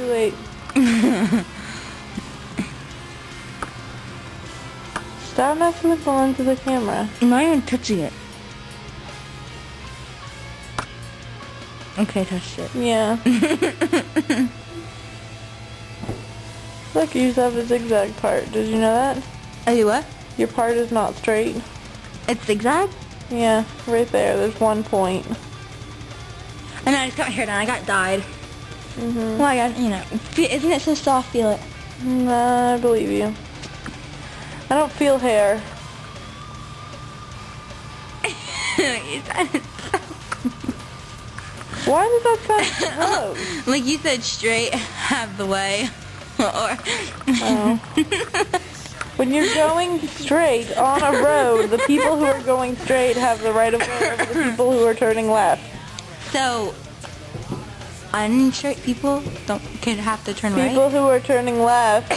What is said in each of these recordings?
Too late. Stop messing with the lens of the camera. I'm not even touching it. Okay, touched it. Yeah. Look, you just have a zigzag part. Did you know that? I do what? Your part is not straight. It's zigzag? Yeah, right there. There's one point. And I just got my hair done. I got dyed. Mhm. Well, I got, you know, isn't it so soft? Feel it. Nah, I believe you. I don't feel hair. Why did that sound gross? Like you said, straight have the way. Or Oh. When you're going straight on a road, the people who are going straight have the right of way over the people who are turning left. So, unstraight people could have to turn People right? who are turning left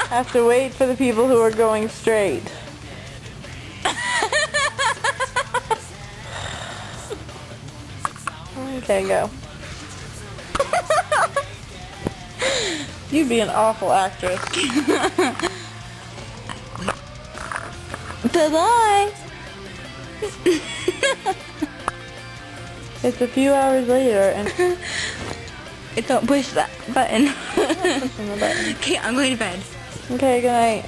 have to wait for the people who are going straight. Okay, go. You'd be an awful actress. Bye-bye! It's a few hours later and... Don't push that button. Pushing the button. Okay, I'm going to bed. Okay, good night.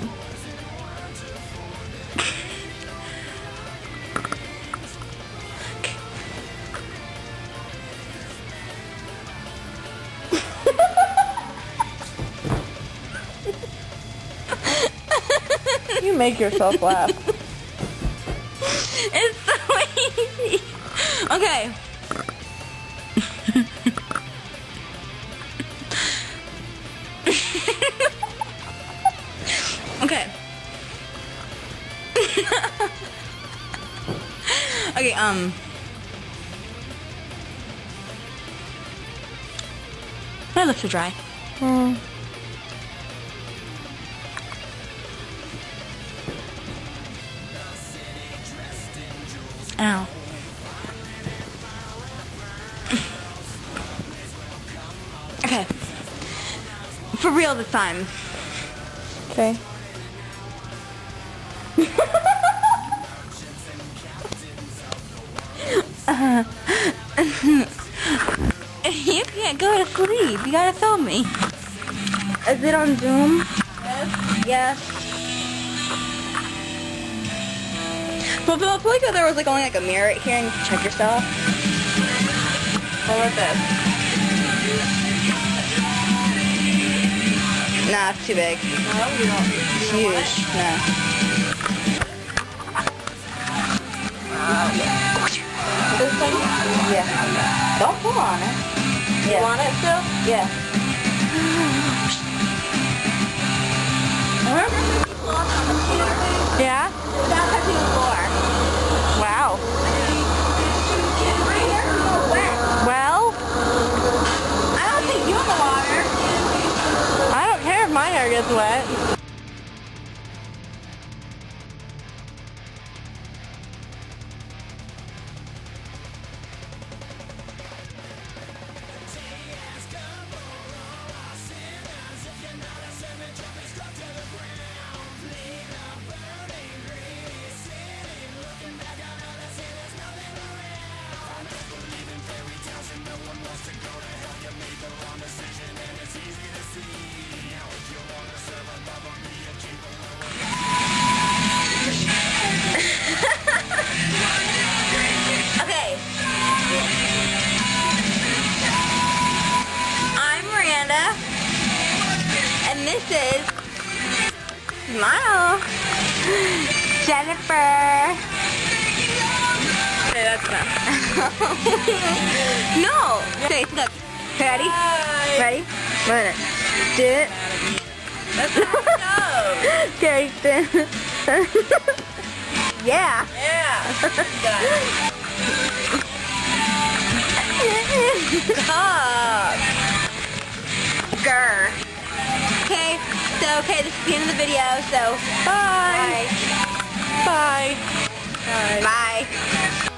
You make yourself laugh. It's so easy. Okay. Okay. Okay, my lips are dry. Hmm. Ow. Okay. For real this time. Okay. You can't go to sleep. You gotta film me. Is it on Zoom? Yes. Yes. Well, I feel like there was like only like a mirror right here and you can check yourself. How about this? Nah, it's too big. No, you don't. It's huge. No. This thing? Yeah. Don't pull on it. You want it still? Yeah. Yeah? Without touching the floor. Wow. Well, I don't think you in the water. I don't care if my hair gets wet. Okay. I'm Miranda. And this is Smile. Jennifer. Okay, that's enough. No. Okay, look. Ready? Bye. Ready? Wait. Do it. That's how it goes. Okay, then. Yeah. Yeah. Done. Stop. Grr. Okay, so this is the end of the video, so bye. Bye. Bye.